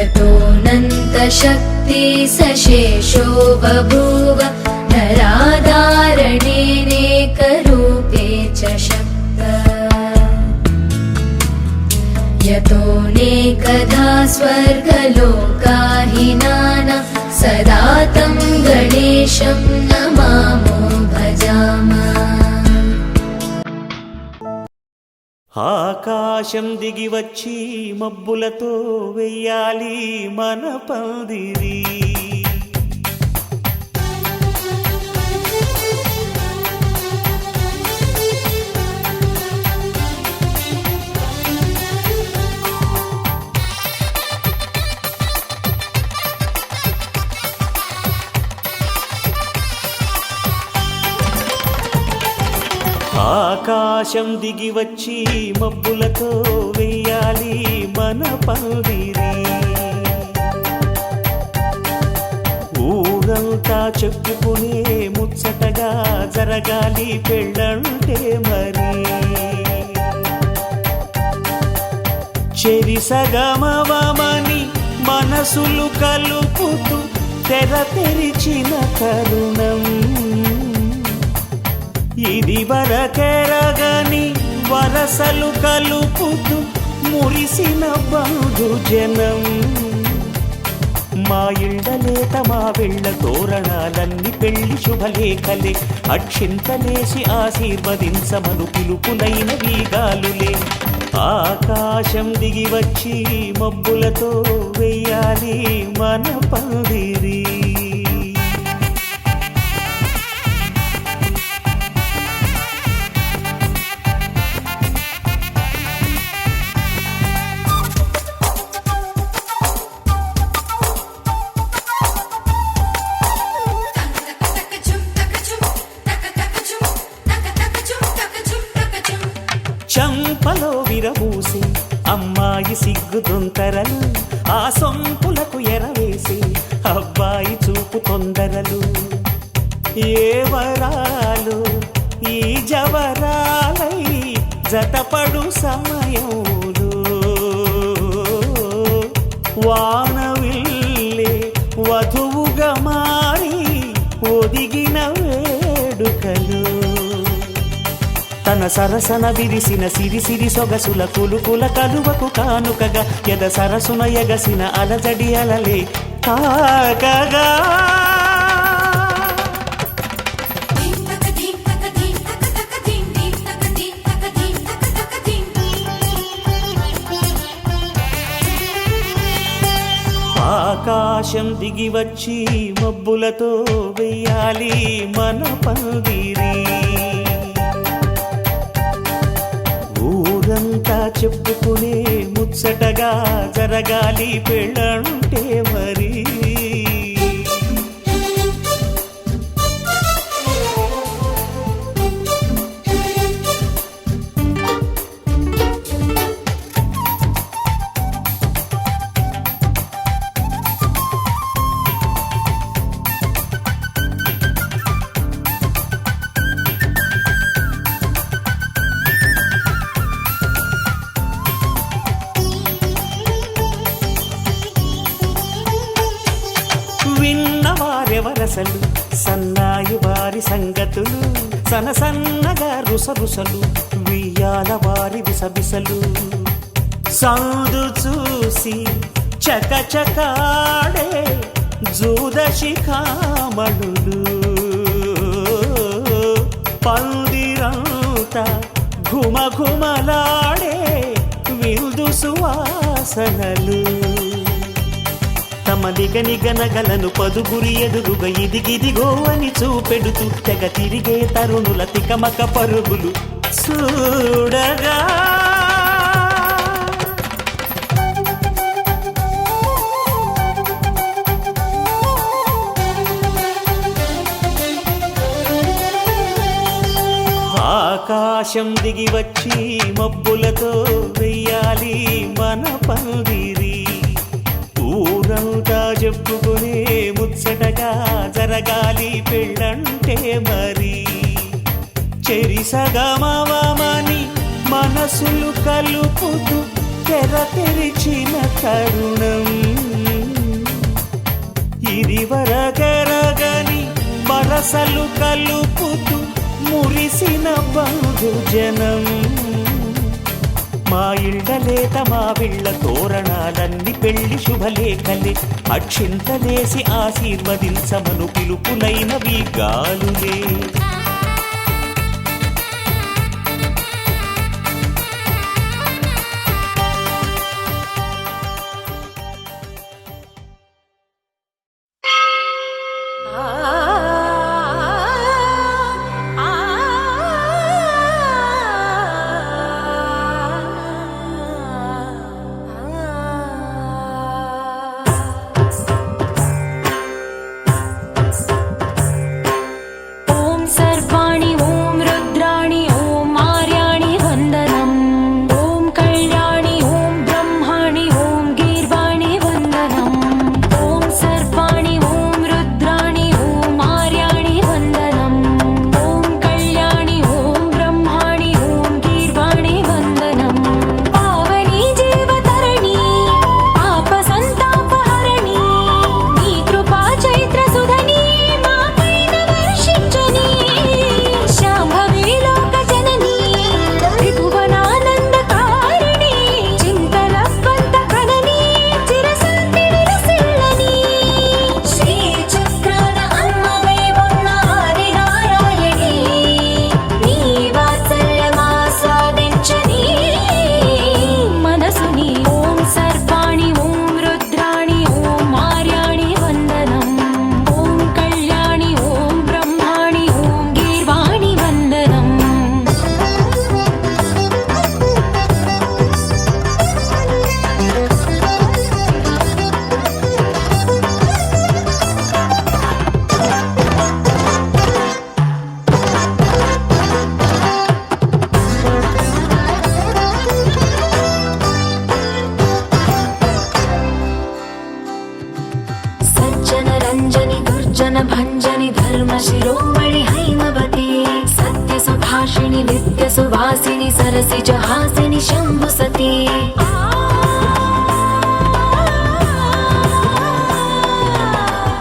यतोऽनन्तशक्ति सशेषो बभूव नराधारणेनेकरूपे च शक्तः यतोऽनेकधा स्वर्गलोकाहिनानां सदा तं गणेशं नमामो भजामः। ఆకాశం దిగి వచ్చి మబ్బులతో వెయ్యాలి మన పందిరి. ఆకాశం దిగి వచ్చి మబ్బులతో వెయ్యాలి మన పందిరి. ఊరంతా చెప్పుకునే ముచ్చటగా జరగాలి పెళ్ళంటే మరి. చెరిసగమవమని మనసులు కలుపుతూ తెర తెరిచిన తరుణం ఇది వరకెరగని వరసలు కలుపుతూ మురిసిన బంధుజనం. మా ఇళ్ళలేత మా వెళ్ళ తోరణాలన్నీ పెళ్లి శుభలేఖలే. అక్షింతలేసి ఆశీర్వదించమను పిలుపులైన వీగాలులే. ఆకాశం దిగి వచ్చి మబ్బులతో వెయ్యాలి మన పందిరి. చంపలో విరబూసి అమ్మాయి సిగ్గు తొంతరలు, ఆ సొంపులకు ఎరవేసి అబ్బాయి చూపు తొందరలు. ఏ వరాలు ఈ జవరాలై జతపడు సమయంలో వానవిల్లే వధువుగా మారి ఒదిగిన వేడుకలు. తన సరసన విరిసిన సిరిసిరి సొగసుల కులుకుల కలువకు కానుకగా ఎద సరసున ఎగసిన అలజడి అలలే తాకగా. ఆకాశం దిగి వచ్చి మబ్బులతో వెయ్యాలి మన పందిరి. ఊరంతా చెప్పుకునే ముచ్చటగా జరగాలి పెళ్ళంటే మరి. విన్నవారెవరసలు సన్నాయి వారి సంగతులు, సనసన్నగా రుసరుసలు వియ్యాల వారి విసబిసలు. సందు చూసి చకచకాడే జూదశిఖామణులు, పందిరంతా ఘుమఘుమలాడే విందు సువాసనలు. తమ నిగనిగనగలను పదుగురి ఎదురుగా ఇదిగిదిగో అని చూపెడుతూ తెగ తిరిగే తరుణుల తికమక పరుగులు చూడగా. ఆకాశం దిగి వచ్చి మబ్బులతో వెయ్యాలి మన పందిరి. ఊరంతా చెప్పుకునే ముచ్చటగా జరగాలి పెళ్ళంటే మరి. చెరిసగమవమని మనసులు కలుపుతూ తెర తెరిచిన తరుణం ఇది వరగరగని వరసలు కలుపుతూ మురిసిన బంధుజనం మా ఇళ్ళలేత మా విళ్ళ తోరణాలన్నీ పెళ్లి శుభలేఖలే అక్షింతలేసి ఆశీర్వదించమను పిలుపులైనవి గాలులే भञ्जनि धर्म शिरोमणि हैमवती सत्य सुभाषिणि नित्य सुवासिनि सरसि जहासिनि शम्भुसती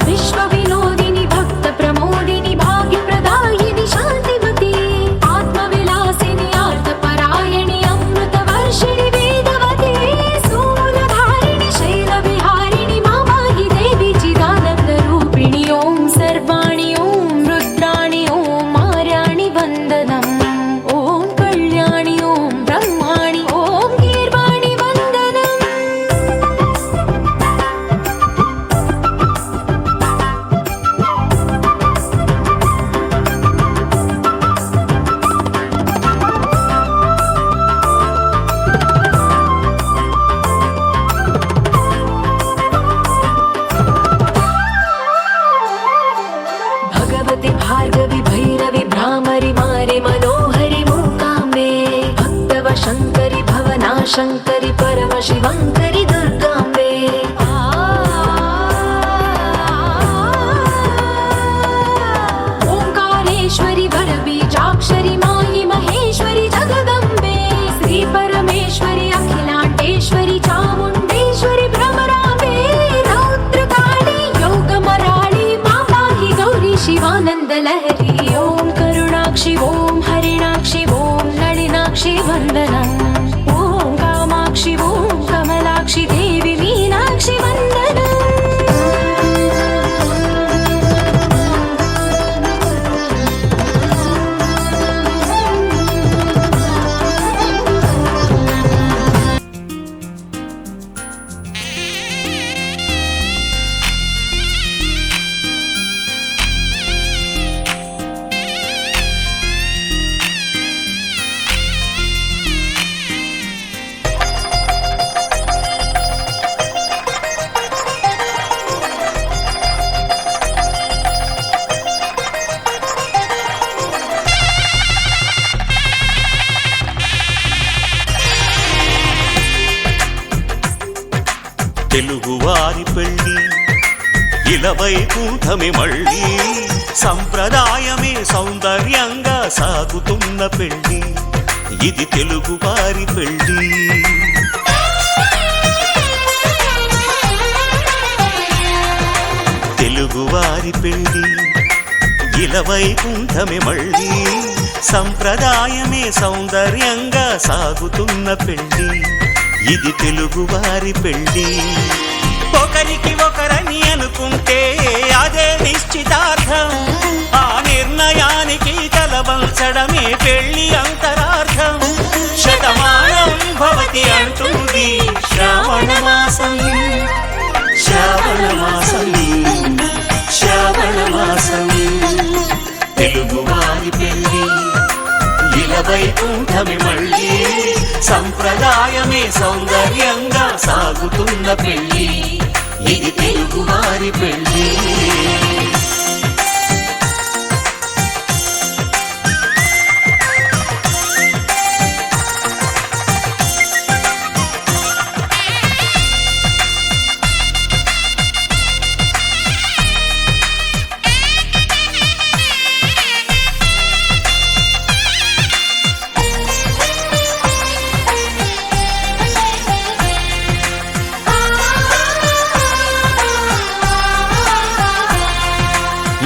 विश्व विनोदिनि भक्त प्रमोदिनि भाग्य प्रदायिनि शान्तिमती आत्मविलासिनि आर्तपरायणि अमृत वर्षिणि वेदवती सूरधारिणि शैलविहारिणि मामाहि देवी चिदानन्द रूपिणि ॐ सर्वाणि ॐ रुद्राणि ॐ मार्याणि वन्दनम् ॐ कल्याणि ॐ ब्रह्माणि ॐ गीर्वाणि वन्दनम् भगवति भार्गवि भैरवि भ्रामरि मारि मनोहरि मूकाम्बे भक्तव शङ्करि भवना शङ्करि परम शिवङ्करि दुर्गाम्बे ओङ्कारेश्वरि वरबीजाक्षरि मायि महेश्वरि जगदम्बे श्री परमेश्वरि अखिलाण्डेश्वरि चामुण्डेश्वरि भ्रमराम्बे रौद्रकाली योगमराळि मापाहि गौरी शिवानन्द लहरी ॐ करुणाक्षि ॐ हरिणाक्षि ॐ नलिनाक्षि वन्दनम् ॐ कामाक्षि ॐ कमलाक्षि देवी मीनाक्षि वन्दनम् తెలుగువారి పెళ్ళి ఇలవైకుంఠమే మళ్ళీ సంప్రదాయమే సౌందర్యంగా సాగుతున్న పెళ్ళి ఇది తెలుగువారి పెళ్ళి తెలుగువారి పెళ్లి ఇలవైకుంఠమే మళ్ళీ సంప్రదాయమే సౌందర్యంగా సాగుతున్న పెళ్లి ఇది తెలుగువారి పెళ్లి ఒకరికి ఒకరని అనుకుంటే అదే నిశ్చితార్థం ఆ నిర్ణయానికి తలవంచడమే పెళ్లి అంతరార్థం శతమానం భవతి అంటుంది శ్రావణ మాసం శ్రావణ మాసం శ్రావణ మాసం తెలుగువారి పెళ్లి ఇలవైకుంఠమే మళ్ళీ సంప్రదాయమే సౌందర్యంగా సాగుతున్న పెళ్లి ఇది తెలుగువారి పెళ్లి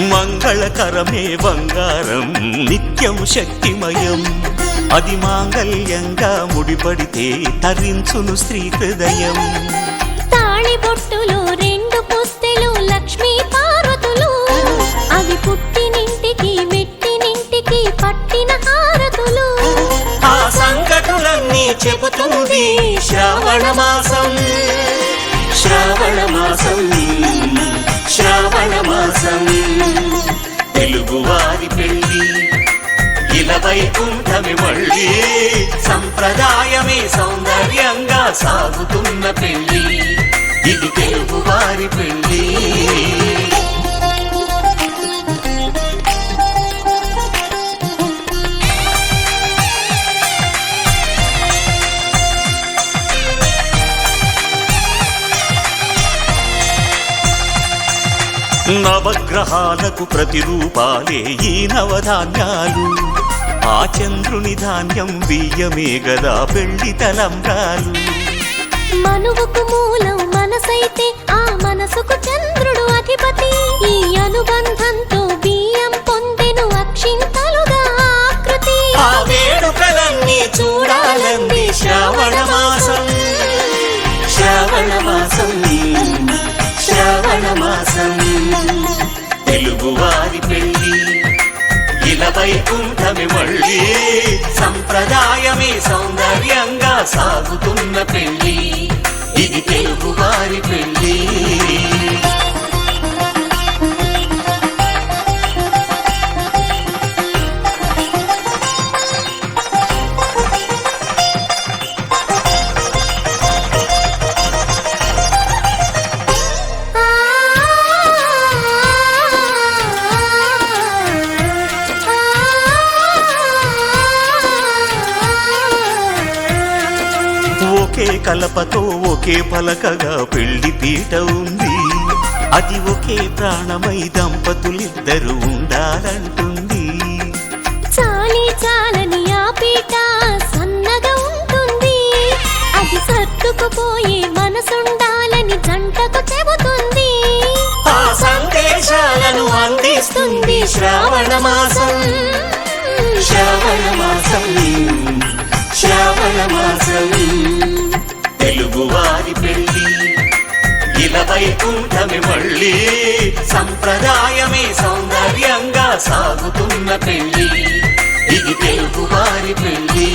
మంగళకరమే బంగారం నిత్యం శక్తిమయం అది మాంగళ్యంగా ముడిపడితే తరించును స్త్రీ హృదయం తాళిబొట్టులు రెండు పుస్తెలు లక్ష్మీ పార్వతులు అవి పుట్టినింటికి మెట్టినింటికి పట్టిన హారతులు ఆ సంగతులన్నీ చెబుతుంది శ్రావణ మాసం శ్రావణ మాసం శ్రావణ మాసం తెలుగువారి పెళ్లి ఇలవైకుంఠమే మళ్ళీ సంప్రదాయమే సౌందర్యంగా సాగుతున్న పెళ్లి ఇది తెలుగువారి పెళ్లి నవగ్రహాలకు ప్రతిరూపాలే ఈ నవధాన్యాలు ఆ చంద్రుని ధాన్యం బియ్యమే గదా పెళ్లి తలంబ్రాలు మనువుకు మూలం మనసైతే ఆ మనసుకు చంద్రుడు అధిపతి ఈ అనుబంధంతో బియ్యం పొందెను అక్షింతలుగా ఆకృతి ఆ వేడుకలన్నీ చూడాలంది శ్రావణ మాసం శ్రావణ మాసం శ్రావణ మాసం తెలుగువారి పెళ్లి ఇలవైకుంఠమే మళ్ళీ సంప్రదాయమే సౌందర్యంగా సాగుతున్న పెళ్లి ఇది తెలుగువారి పెళ్లి ఒకే కలపతో ఒకే పలకగా పెళ్లి పీట ఉంది అది ఒకే ప్రాణమై దంపతులిద్దరు ఉండాలంటుంది చాలి చాలని ఆ పీట సన్నగా ఉంటుంది అది సర్దుకుపోయే మనసుండాలని జంటకు చెబుతుంది ఆ సందేశాలను అందిస్తుంది శ్రావణ మాసం శ్రావణ మాసం శ్రావణ మాసం తెలుగువారి పెళ్లి ఇలవైకుంఠమే మళ్ళీ సంప్రదాయమే సౌందర్యంగా సాగుతున్న పెళ్లి ఇది తెలుగువారి పెళ్లి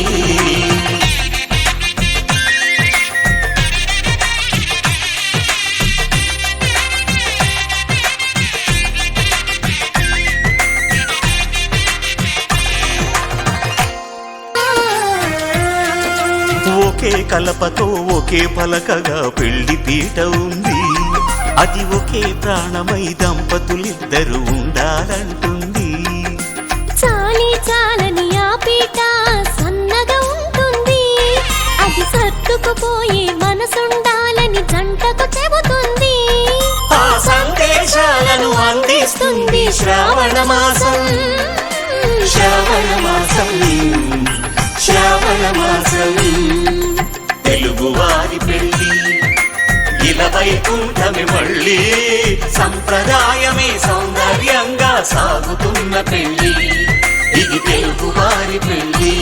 ఒకే కలపతో ఒకే పలకగా పెళ్లి పీట ఉంది అది ఒకే ప్రాణమై దంపతులిద్దరు ఉండాలంటుంది చాలి చాలని ఆ పీట సన్నగా ఉంటుంది అది సర్దుకుపోయే మనసుండాలని జంటకు చెబుతుంది ఆ సందేశాలను అందిస్తుంది శ్రావణ మాసం శ్రావణ మాసం శ్రావణ మాసం తెలుగువారి పెళ్లి ఇలవైకుంఠమే మళ్ళీ సంప్రదాయమే సౌందర్యంగా సాగుతున్న పెళ్లి, ఇది తెలుగువారి పెళ్లి.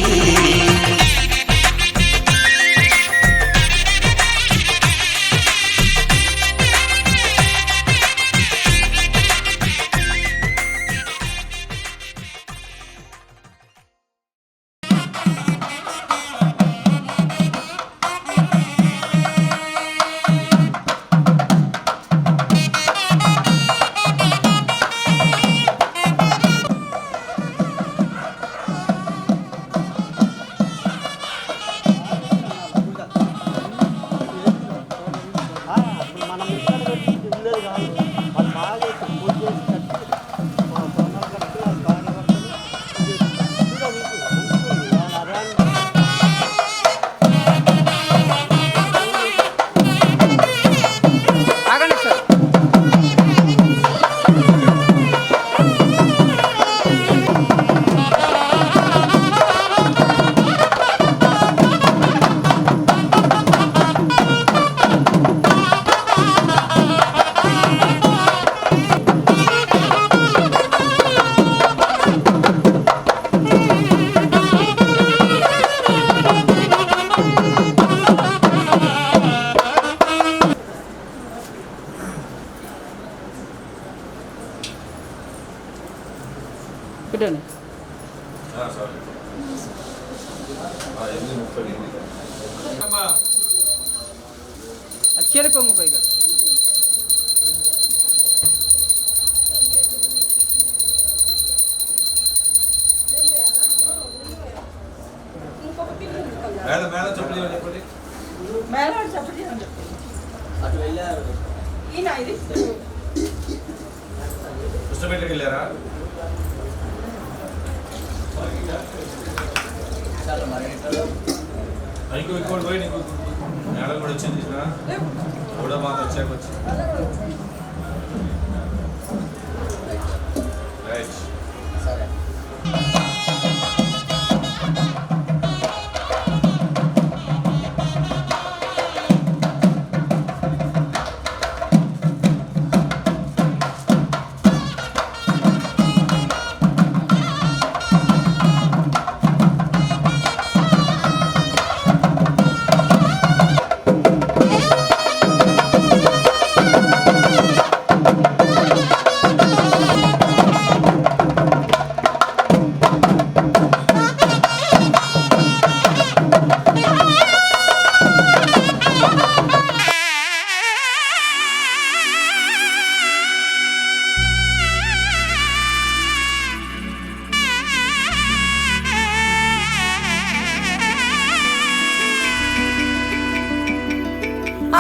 अच्छे को पै कर మేడం మేడం చెప్పండి మేడం చెప్పండి అటు వెళ్ళారు ఈయన ఇది పుస్తకం వెళ్ళారా ఇంకోటి పోయి నీకు మేడం కూడా వచ్చింది కూడా మాకు వచ్చాక వచ్చింది రైట్ సరే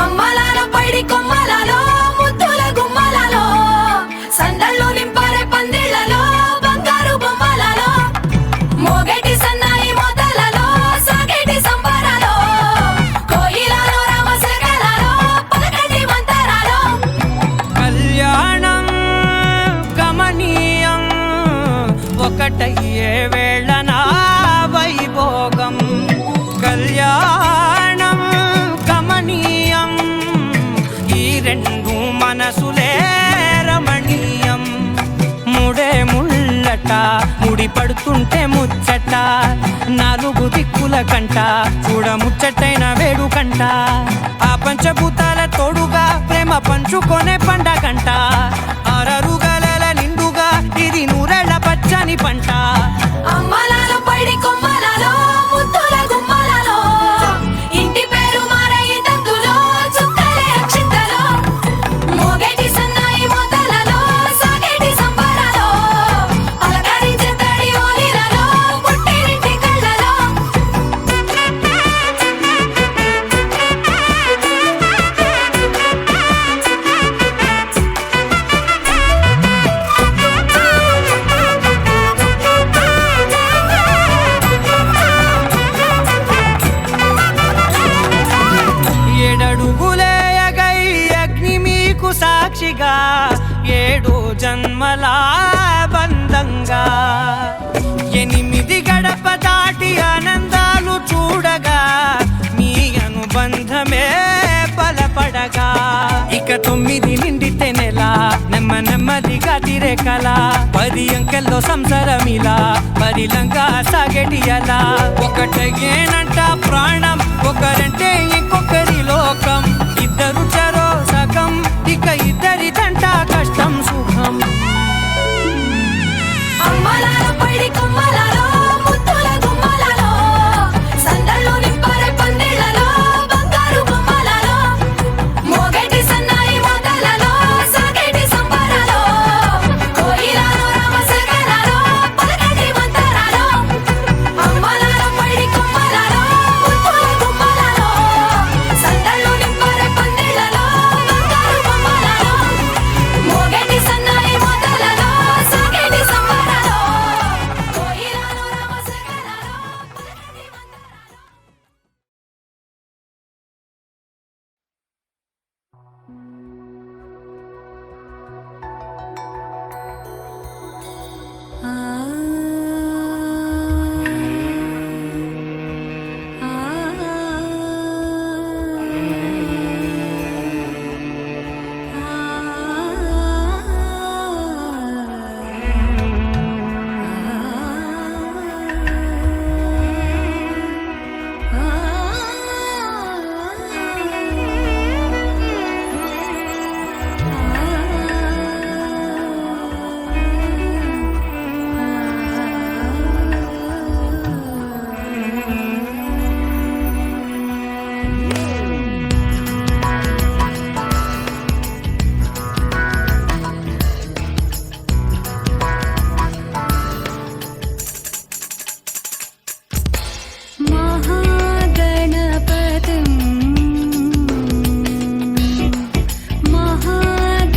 అమ్మలాల పైడి కొమ్మలలో ముద్దుల గుమ్మలలో సందళ్ళు నింపారే పందిళ్లలో బంగారు బొమ్మలలో మోగేటి సన్నాయి మోతలలో సాగేటి సంబరాలో కోయిలలో రామశకలలో పలకండి మంతరాలో కళ్యాణం గమనీయం ఒకటయ్యే వేళన వైభోగం కళ్యాణం గమనీయం ఈ రెండు మనసులే రమణీయం ముడే ముళ్ళట ముడి పడుతుంటే ముచ్చట నాలుగు దిక్కుల కంట చూడ ముచ్చటైన వేడుకంట ఆ పంచభూతాల తోడుగా ప్రేమ పంచుకొనే పండగంట అరరుగలల నిండుగా ఇది నూరెళ్ళ పచ్చని పంట అమ్మలాల పైడి కొమ్మలలో ముద్దుల గుమ్మలలో ఇంటి పేరు మారయి తందులో చుక్కలే అక్షింతలో మోగేటి సన్నాయి మోతలలో సాగేటి సంబరాలో అలకరించే తడి ఓలిలలో పుట్టినింటి కళ్ళలో ఏడడుగులేయగై అగ్ని మీకు సాక్షిగా ఏడు జన్మల బంధంగా 8 గడప దాటి ఆనందాలు చూడగా మీ అనుబంధమే బలపడగా ఇక 9 నిండితే నెల కాంతిరే కళ 10 అంకెల్లో సంసారమిలా పరిలంగా సాగేటియలా ఒకటేనంట ప్రాణం ఒకరంటే ఇంకొకరి లోకం ఇద్దరు చరో సగం ఇక ఇద్దరి తంట కష్టం సుఖం అమ్మలాల పడి కొమ్మలలో ముద్దుల గుమ్మలలో సందళ్ళు నింపరే పందిళ్ళలో బంగారు గుమ్మలలో మోగేటి సన్నాయి మోతలలో సాగేటి సంబరాలో కోయిలలో రామసగనాలో పలకటి మంతరాలో అమ్మలాల పడి కొమ్మలలో ముద్దుల గుమ్మలలో సందళ్ళు నింపరే పందిళ్ళలో బంగారు గుమ్మలలో మోగేటి సన్నాయి మోతలలో సాగేటి సంబరాలో కోయిలలో రామసగనాలో పలకటి మంతరాలో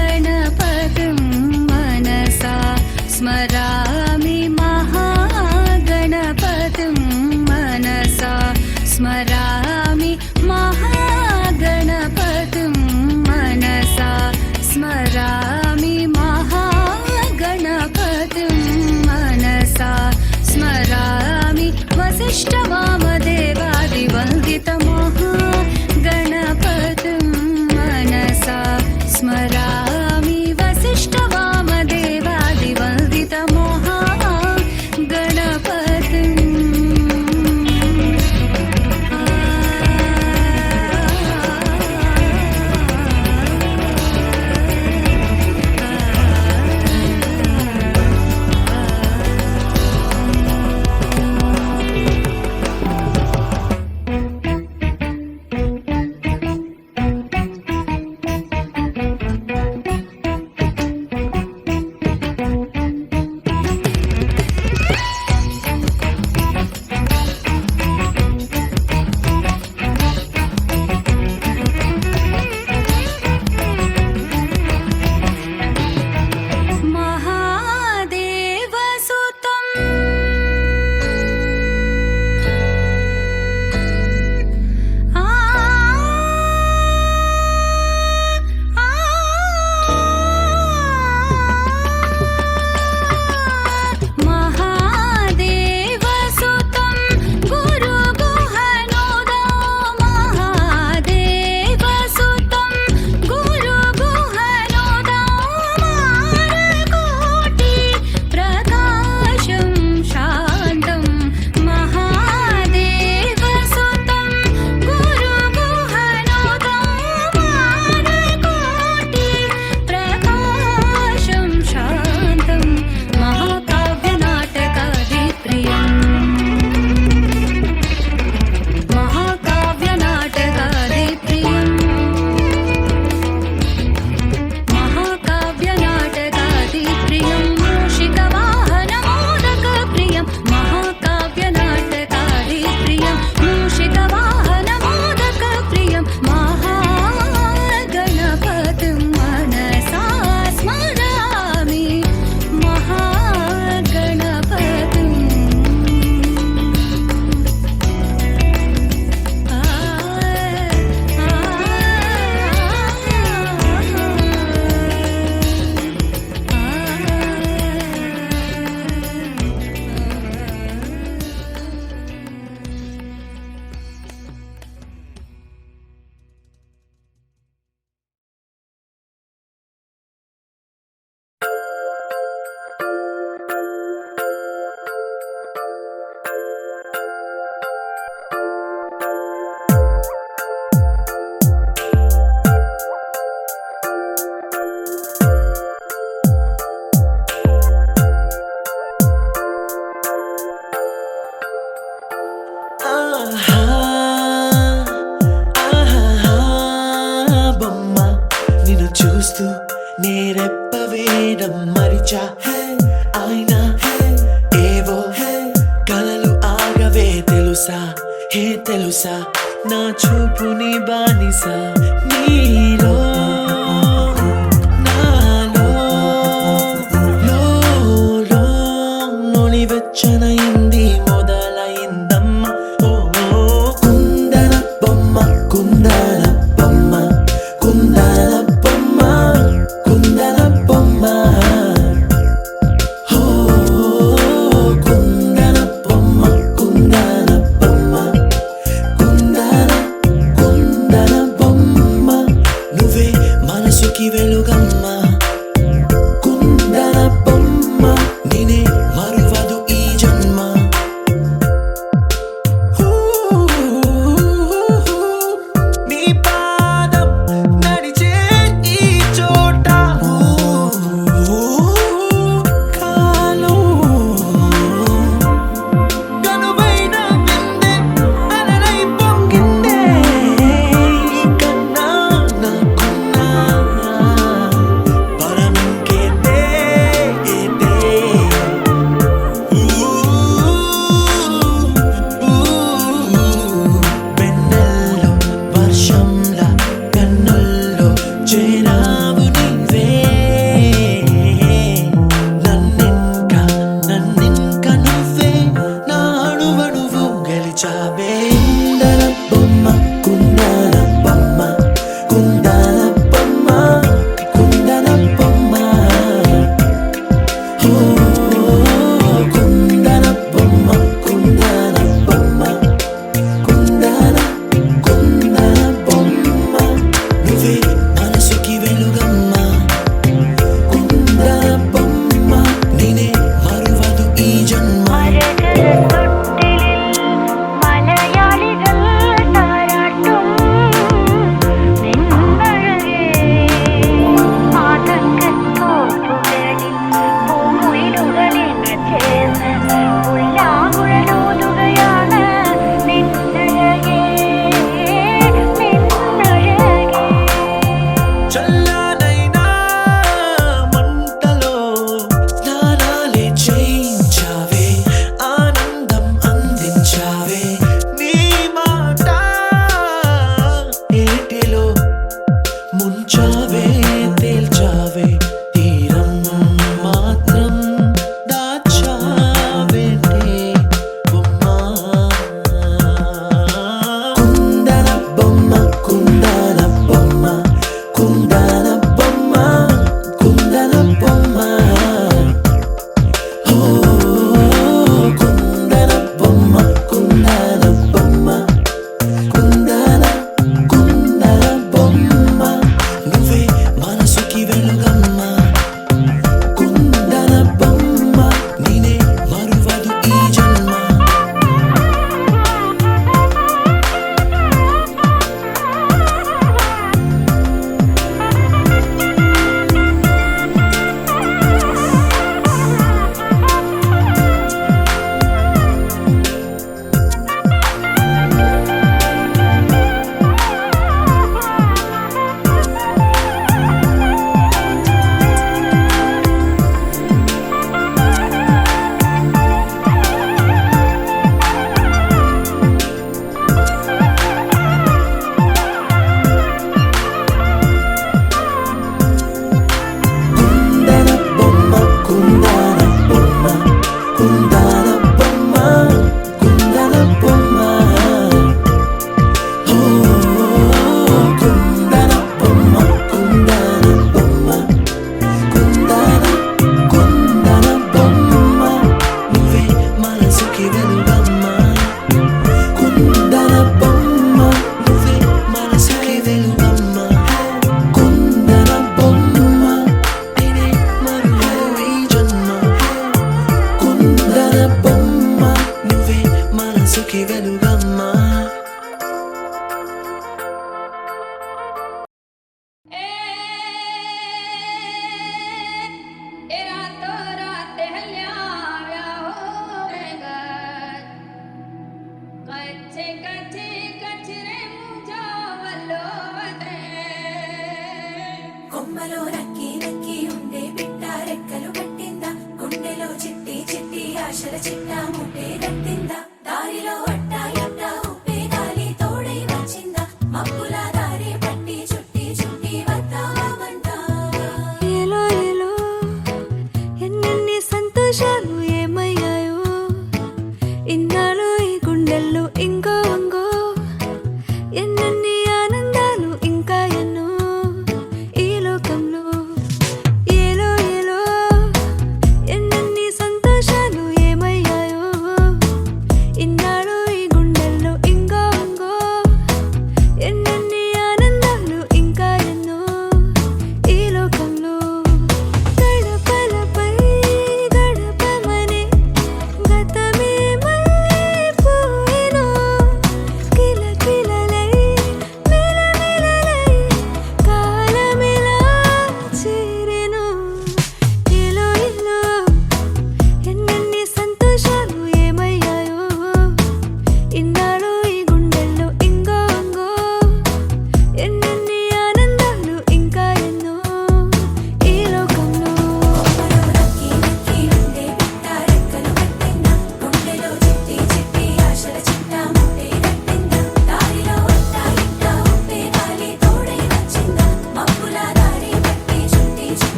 महागणपतिं मनसा स्मरामि महागणपतिं मनसा स्मरामि महागणपतिं मनसा स्मरामि महागणपतिं मनसा स्मरामि वसिष्ठवामदेवादिवन्दितमहागणपतिं मनसा स्मरामि వచ్చా అయినా ఏవో కలలు ఆగవే తెలుసా హే తెలుసా నా చూపుని బానిసా నీలో నాలో లో నొలివెచ్చనైంది మొదలైందమ్మ ఓ కుందన బొమ్మ కుందన బొమ్మ కుందన బొమ్మ కుందన బొమ్మ ఓ కుందన బొమ్మ కుందన బొమ్మ కుందన బొమ్మ నువ్వే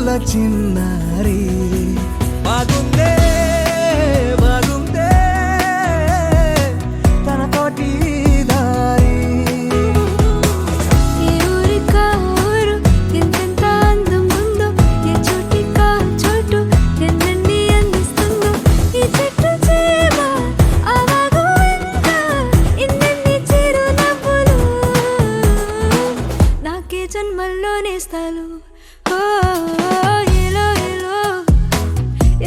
ముద్దుల చిన్నారి బాగుందే బాగుందే తనతోటి దారి ఏ ఊరికా ఊరు ఎంతెంత అందం ఉందో ఏ చోటికా చోటు ఎన్నెన్ని అందిస్తుందో ఈ చెట్టు చేమ అవాగు ఇంకా ఇన్నెన్ని చిరునవ్వులు నాకే జన్మల్లో నేస్తాలు ఓ ఏలో ఏలో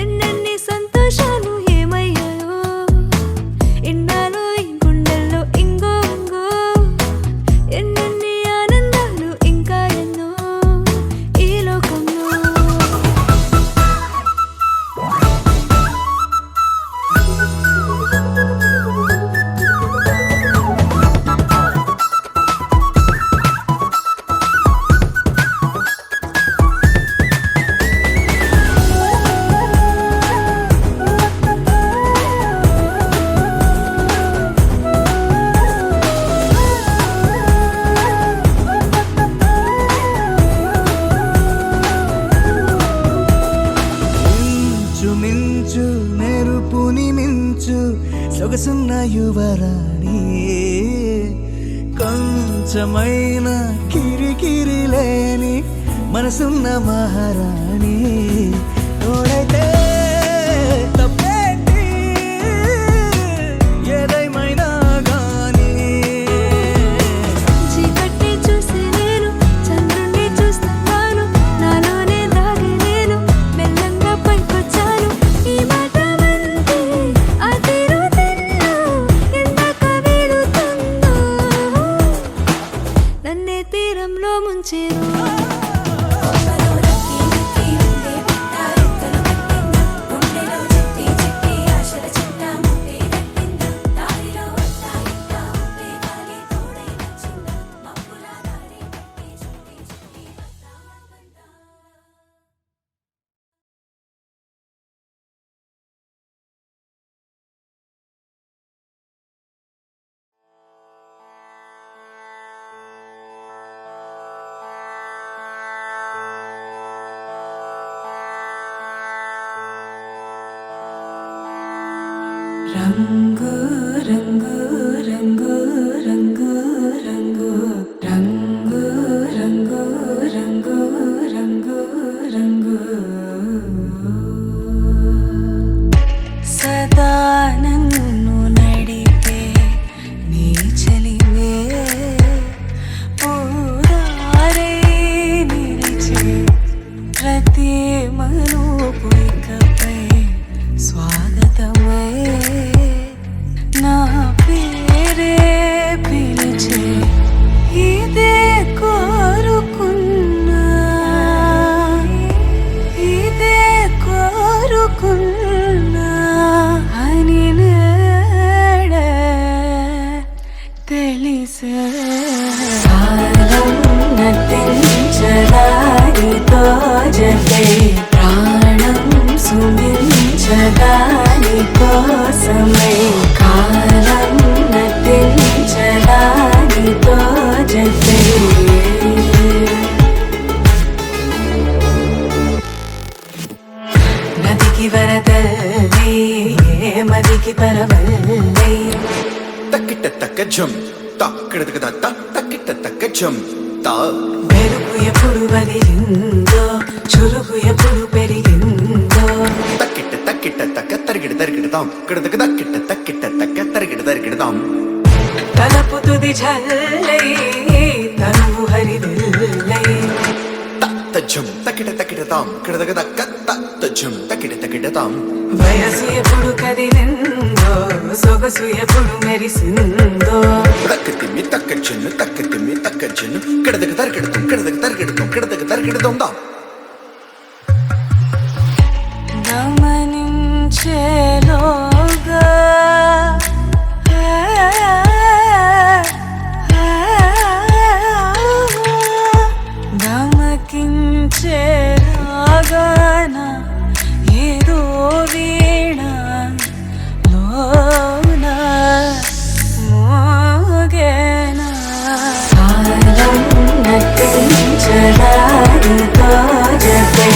ఎన్నెన్ని సంతోషాలు ఏమయ్యాయో ఇన్నాళ్ళు ఈ గుండెల్లో ఇంగో ఇంగో ఎన్నెన్ని ఆనందాలు ఇంకా ఎన్నో ఈ లోకంలో మించు మెరుపుని మించు సొగసున్న యువరాణి కొంచెమైన కిరికిరి లేని మనసున్న మహారాణి తోడైతే తప్పేంటి ఏదేమైనా గానీ చీకటి చూసి నేను చంద్రుణ్ణి చూస్తున్నాను నాలోనే దాగి నేను మెల్లంగా పైకొచ్చాను ఈ మాట వంటి ఆ తీరు తెల్లో ఎందాక వీడుతుందో నన్నే తీరంలో ముంచేను రంగు రంగు రంగు రంగు రంగు రంగు రంగు రంగు రంగు రంగు సదా నన్ను నడిపే నీ చలివే పూరారే నిలిచే ప్రతి మలుపు ఇకపై స్వాగతమై నా పేరే పిలిచే ఇదే కోరుకున్నా ఇదే కోరుకున్నా అని నేడే తెలిసే కాలం నటించడానితో జతే ప్రాణం సుమించదాని కోసమై కాలం నటించడానితో జతే నదికి వరదల్లి మదికి పరవల్లి తక్కిట తక్క జం తక్కిట తక్కిట తక్క జం తా మెరుపు ఎప్పుడు వదిలిందో చురుకు ఎప్పుడు పెరిగిందో తక్కిట తక్కిట తక్క తరిగిడ తరిగిడదాం కిడదక తక్కిట తక్కిట తక్క తరిగిడ తరిగిడదాం తలపు తుది జల్లై తనువు హరిదిల్లై తజ్జం తక్కిట తక్కిడదాం కిడదక తక్క తజ్జం తక్కిట తక్కిడదాం వయసు ఎప్పుడు కదిలిందో సొగసు ఎప్పుడు మెరిసిందో తక్కతిమ్మి తక్కచ్చెన్ను తక్కతిమ్మి తక్కచ్చెన్ను కిడదక తరిగిడదాం కిడదక తరిగిడదాం కిడదక తరిగిడదాం దా గమనించేలోగా గమకించే రాగాన ఏదో వీణ లోన మోగేనా కాలం నటించడానితో జతే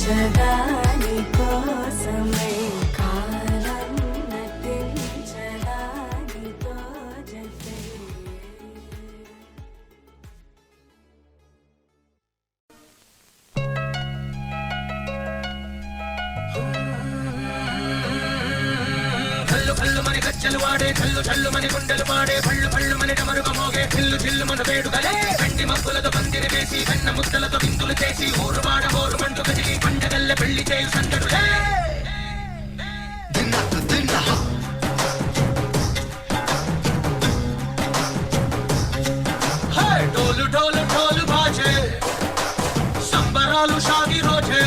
నటించదా నీ కోసమై కాలం నటించదా నీతో జతై కల్లు కల్లు మని గజ్జలు వాడే కల్లు చల్లు మని గుండెలు పాడే పళ్ళు పళ్ళు మని డమరుగ మోగే చిల్లు చిల్లు మన వేడుకలే కంటి మబ్బులతో పందిరి వేసి వెన్న ముద్దలతో విందులు చేసి ఊరు వాడ ఊరు మండు కదిలి పండగల్ల పెళ్లి చేయు సందడులే డోలు డోలు డోలు బాజే సంబరాలు షాది రోజే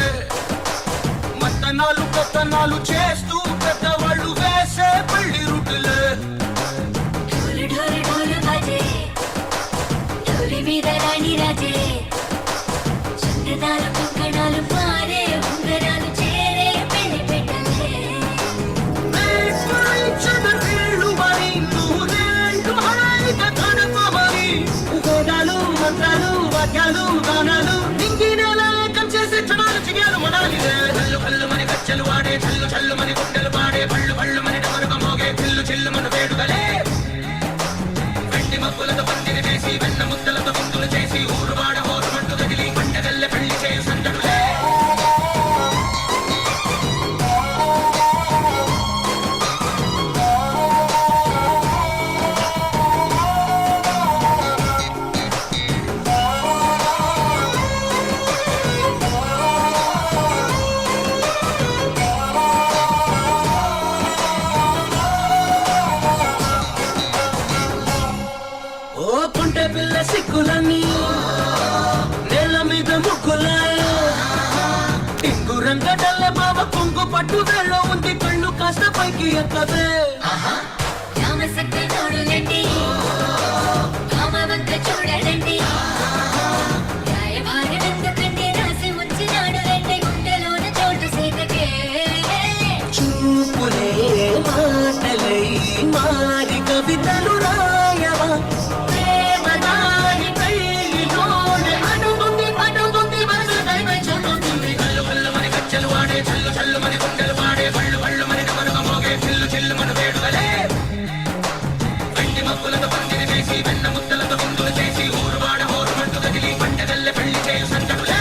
మత్తనాలు కొత్తనాలు చేస్తూ పెద్దవాళ్ళు వేసే పెళ్లి రుటులే ఢోలు ఢోలు ఢోలు బాజే ఢోలి మీద రాణి రాజే చందనాలు కుంకణాలు పారే ఉంగరాలు చేరే పెళ్లి పెట్టలే వీళ్ళు మరి నూరేళ్ళు హాయిగా గడపమని గోదాలు మంత్రాలు వాక్యాలు గానాలు నింగినేలా ఏకం చేసి క్షణాలు చిగాలు మనాలిలే కల్లు కల్లు మని గజ్జలు వాడే చల్లు చల్లు మని గుండెలు పాడే పళ్ళు పళ్ళు మని డమరుగ మోగే చిల్లు చిల్లు మన వేడుకలే వెండి మబ్బులతో పందిరి వేసి వెన్న ముద్దలతో విందులు చేసి ఊరు వాడ ఊరు మండు కదిలి పండగల్ల పెళ్లి చేయు సందడులే ఓ పుంటె పిల్ల సిక్కులన్నీ నేల మీద ముక్కులాయ టింగు రంగడల్ల బావ కొంగు పట్టు వేళ్ళ ఉంది కళ్ళు కాస్త పైకి ఎక్కవే రామసక్తి తోడులండి రామవంక చూడడండి రాయభారం ఎందుకండి రాసి ఉంచినాడు రెండు గుండెలోన చోటు సీతకే చూపులే మాటలై మారి కవితలు రాయవా ప్రేమదారి పెళ్లిలోనే అడుగుంది పడుగుంది వరుస దైవ చూడుతుంది కల్లు కల్లు మని గజ్జలు వాడే చల్లు చల్లు మని గుండెలు పాడే పళ్ళు పళ్ళు మని డమరుగ మోగే చిల్లు చిల్లు మన వేడుకలే వెండి మబ్బులతో పందిరి వేసి వెన్న ముద్దలతో విందులు చేసి ఊరు వాడ ఊరు మండు కదిలి పండగల్ల పెళ్లి చేయు సందడులే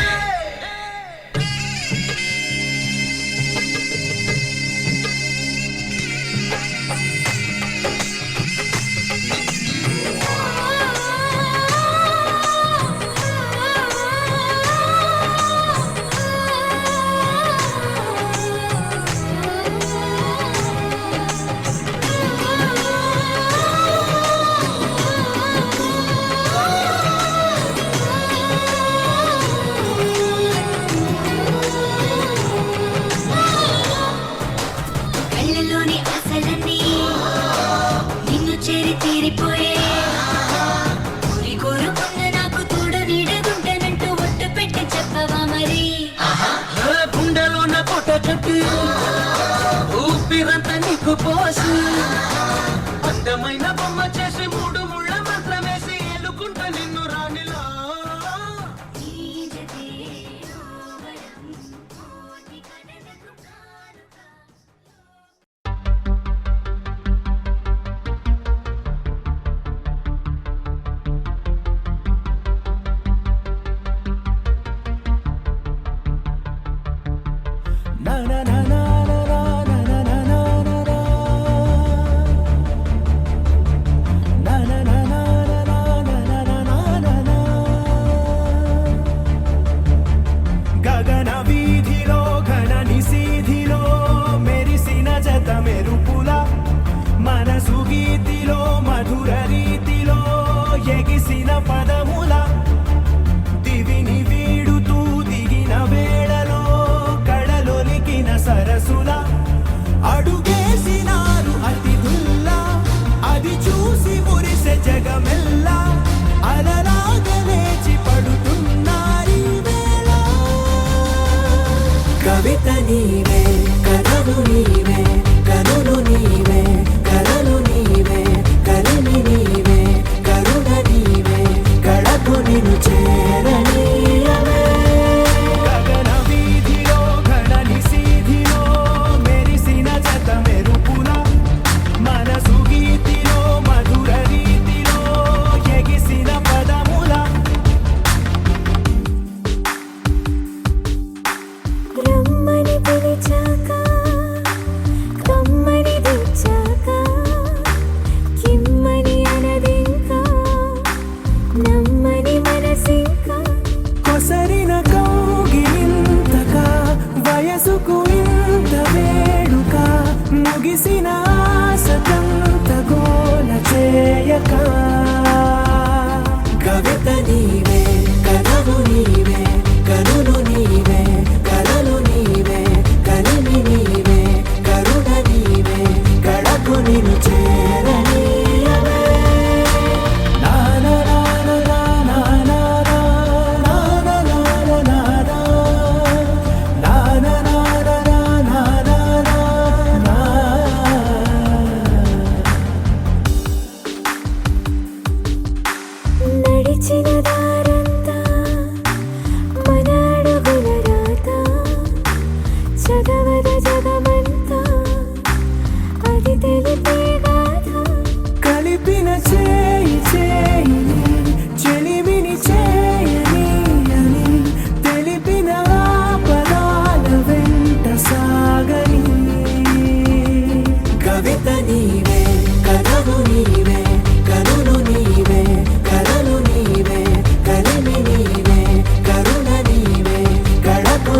కళ్ళలోని ఆశలన్నీ నిన్ను చేరి తీరిపోయే ఊరి కోరుకున్న నాకు తోడు నీడగుంటనంటూ ఒట్టు పెట్టి చెప్పవా మరి గుండెలో నా కోట కట్టి ఊపిరంతా నీకు పోసి అందమైన బొమ్మ చేసి మూడు ముళ్ళ మంత్రం వేసి ఏలుకుంటా నిన్ను రాణిలా ఈ జతే ఓవరం కోటి కడలకు కానుక na na na na na na na na na na na na na గగన వీధిలో ఘన నిశీధిలో మెరిసిన జత మెరుపుల మనసు గీతిలో మధుర రీతిలో ఎగిసిన పదముల దివిని వీడుతూ దిగిన వేళలో కళలొలికిన సరసుల అడుగేసినారు అతిథుల్లా అది చూసి మురిసె జగమెల్లా అలలాగా లేచి పడుతున్నారీ వేళ కవిత నీవే కథలు నీవే కనులు నీవే కలలు నీవే కలిమి నీవే కరుణ నీవే కళకు నిన్ను చేరనీయవే గగన వీధిలో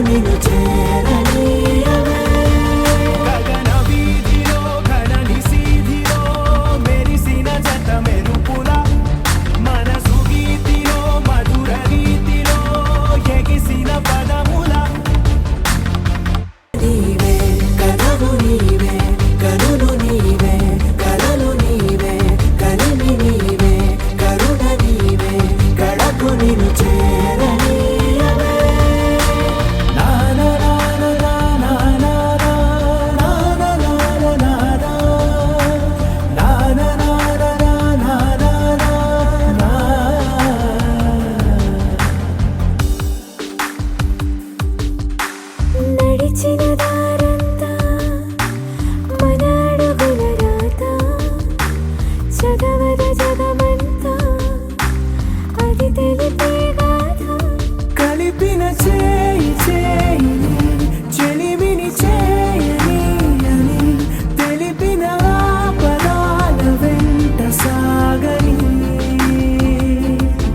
నిన్ను చేరనీయవే గగన వీధిలో ఘనని సీధిలో మెరిసిన జత మెరుపుల మనసు గీతిలో మధుర రీతిలో ఎగిసిన పదముల నీవే కథవు నీవే కనులు నీవే కలలు నీవే కలిమి నీవే కరుణ నీవే కడకు నిన్ను చేరనీయవే నానా నానా నానా నానా నానా నానా నానా నానా నానా నడిచిన దారంతా మన అడుగుల రాత చదవద జగమంతా అది తెలిపే గాథ కలిపిన చేయి చేయిని చెలిమిని చేయని అని తెలిపిన పదాల వెంట సాగని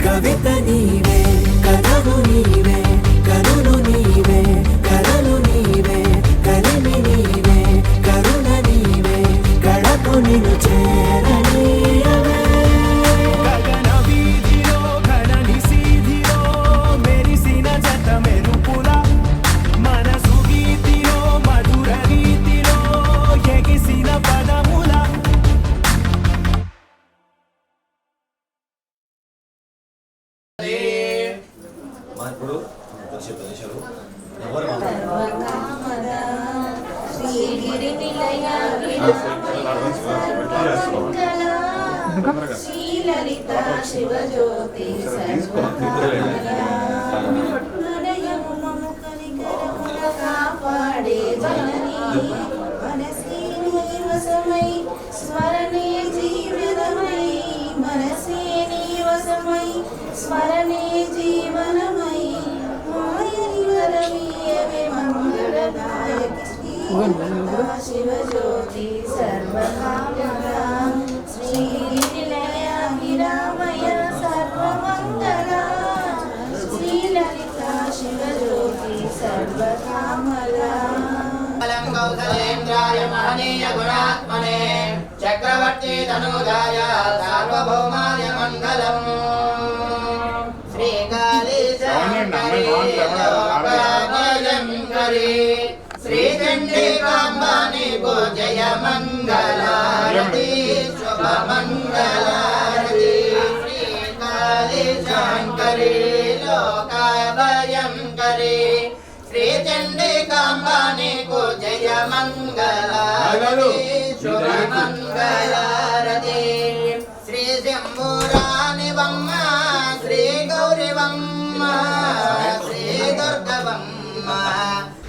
కవిత నీవే కథవు నీవే కనులు నీవే కలలు నీవే కలిమి నీవే కరుణ నీవే కడకు నిన్ను చేరనీయవే గగన వీధిలో ఘనని సీధిలో మెరిసిన జత మెరుపుల మనసు గీతిలో మధుర రీతిలో ఎగిసిన పదముల మా ఇప్పుడు వచ్చే ప్రదేశాలు ఎవరు శ్రీలలిత శివజ్యోతి కాపాడే జనని మనసే నీవసమై స్మరణే జీవనమై మనసే నీవసమై స్మరణే జీవనమై మాయని వరమీయవే మంగళదాయకి శ్రీలలిత శివజ్యోతి సర్వకామదా శ్రీనిలయ హిరామయ సర్వమంగళ శ్రీలలిత శివజ్యోతి సర్వకామదా కౌసలేంద్రాయ మహనీయ గుణాత్మనే చక్రవర్తి తనూజాయ సార్వభౌమాయ మంగళం శ్రీకాళీ శంకరీ శ్రీచండికాంబాని జయ మంగళారతి శుభ మంగళారతి శ్రీకాళీ శంకరీ లోకభయంకరీ శ్రీచండికాంబాని జయ మంగళారతి శుభ మంగళారతి శ్రీ శంభురాణివమ్మ శ్రీ గౌరివమ్మ శ్రీ దుర్గవమ్మ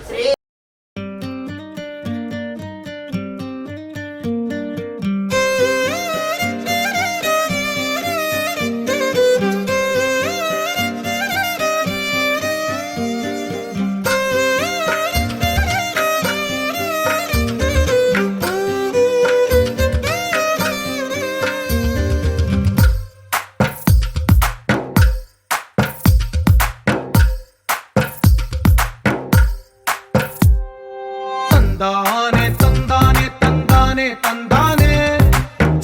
శ్రీ తందానే తందానే తందానే తందానే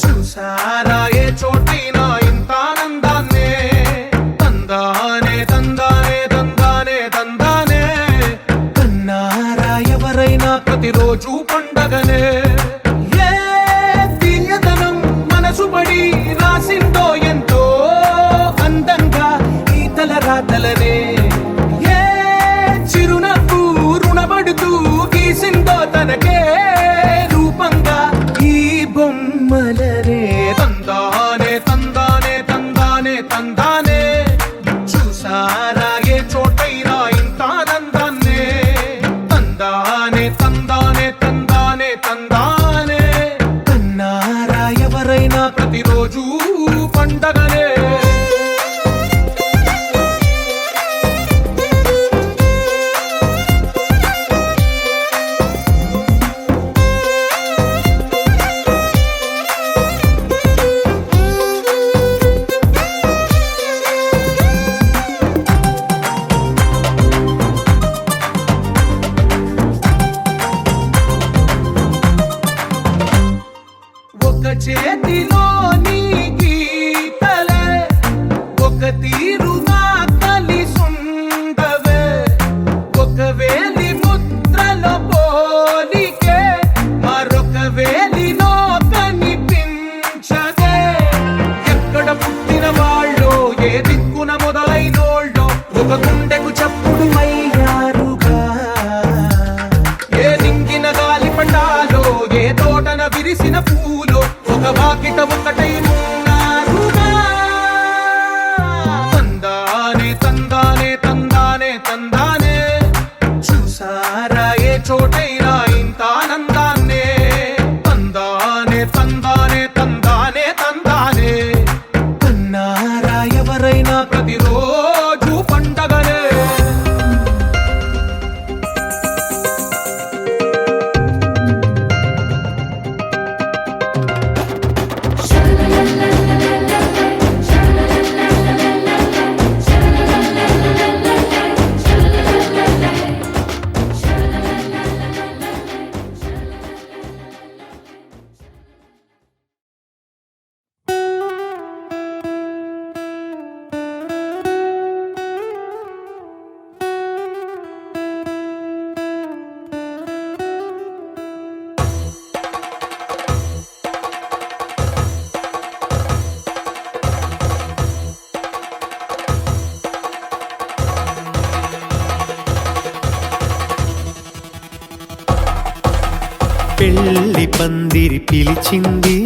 చూసారా ఏ చోటైనా ఇంత ఆనందాన్నే తందానే తందానే తందానే తందానే కన్నారా ఎవరైనా ప్రతిరోజు పండగనే ఏ తీయదనం మనసు పడి రాసిందో ఎంతో అందంగా ఈ తల రాతలనే ఏ చిరునవ్వు రుణపడుతూ గీసిందో తనకే రూపంగా ఈ బొమ్మలనే తందానే తందానే తందానే తందానే చూసారా ఏ చోటైనా ఇంత ఆనందాన్నే తందానే తందానే తందానే ముద్రలో పోలికే మరొక వేలిలో కనిపించదే. ఎక్కడ పుట్టిన వాళ్ళో ఏ దిక్కున మొదలైనోళ్ళో ఒక గుండెకు చప్పుడు అయ్యారుగా. ఏ నింగిన గాలి పండాలో ఏ తోటన విరిసిన పూలో ఒక వాకిట ఒకటై ఉన్నారుగా. తందానే తందానే తందానే తందానే చూసారా ఏ చోటైనా ఇంత ఆనందాన్నే. తందానే తందానే తందానే తందానే అన్నారా ఎవరైనా ప్రతిరోజు పండగనే. పెళ్లి పందిరి పిలిచింది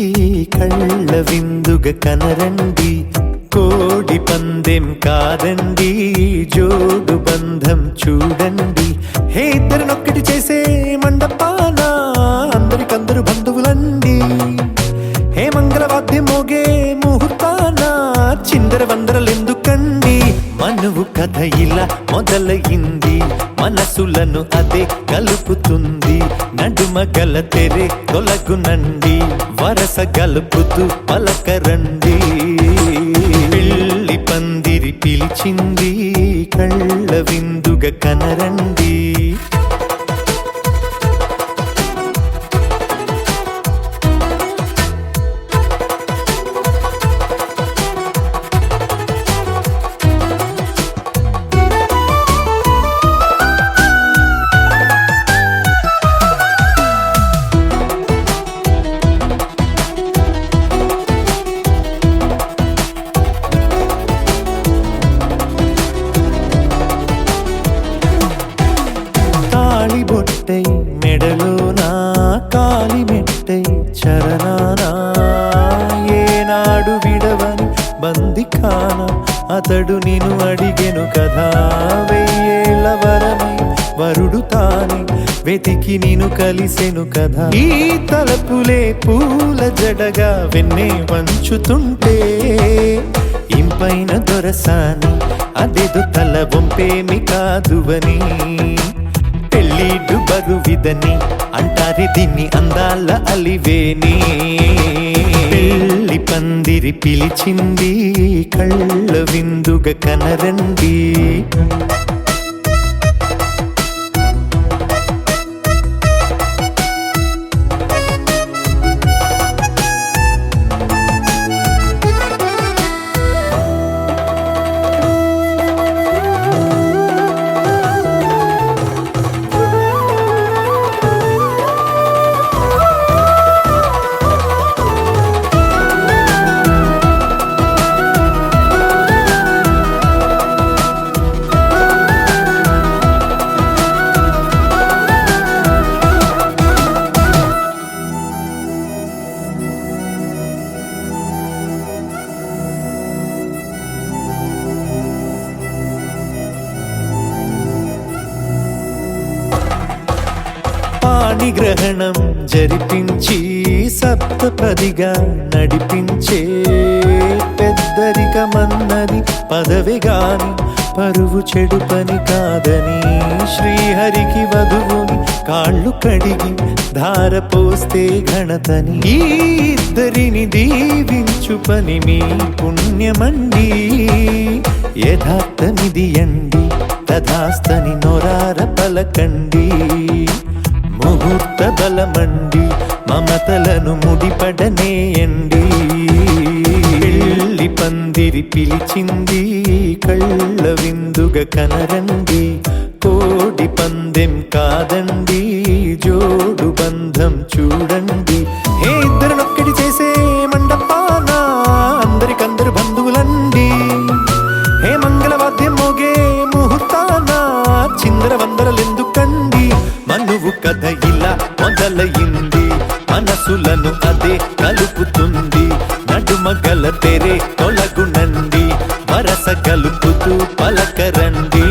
కళ్ళ విందుగ కనరండి. కోడి పందెం కాదండి జోడు బంధం చూడండి. హే ఇద్దరినొక్కటి చేసే మండపాన అందరికందరు బంధువులండి. హే మంగళవాద్యం మోగే ముహూర్తాన చిందర వందరలెందుకండి. మనువు కథ ఇలా మొదలయింది మనసులను అదే కలుపుతుంది. నడుమ గల తెరే తొలగునండి వరస గలుపుతూ పలకరండి. పెళ్లి పందిరి పిలిచింది కళ్ళ విందుగ కనరండి. బొట్టై మెడలో నా కాలి మెట్టై చరణానా ఏనాడు విడవని బందిఖాన అతడు నిన్ను అడిగెను కదా. వెయ్యేళ్ళ వరమై వరుడు తానే వెతికి నిన్ను కలిసెను కదా. ఈ తలపులే పూల జడగా వెన్నే వంచుతుంటే ఇంపైన దొరసాని అదేదో తల వంపేమి కాదువని. పెళ్ళిడు బరువిదని అంటారే దీన్ని అందాల అలివేని. పెళ్లి పందిరి పిలిచింది కళ్ళ విందుగ కనరండి. గ్రహణం జరిపించి సప్తపదిగా నడిపించే పెద్దరికమన్నది పదవి గాని పరువు చెడు పని కాదని. శ్రీహరికి వధువుని కాళ్ళు కడిగి ధార పోస్తే ఘనతని. ఈ ఇద్దరిని దీవించు పని మీ పుణ్యమండి. యథార్థమిది అండి తథాస్తని నొరార పలకండి. ముహూర్త బలమండి మమతలను ముడిపడనేయండి. పెళ్లి పందిరి పిలిచింది కళ్ళ విందుగ కనరండి. కోడి పందెం కాదు కాదండి జోడు బంధం చూడండి హే ఇద్దరినొక్కటి చేసే మండపాన అందరికందరు బంధువులండి హే మంగళవాద్యం మోగే ముహూర్తాన చిందర వందరలెందుకండి మనువు కథ ఇలా మొదలయింది మనసులను అదే కలుపుతుంది నడుమగల తెరే తొలగునండి వరస కలుపుతూ పలకరండి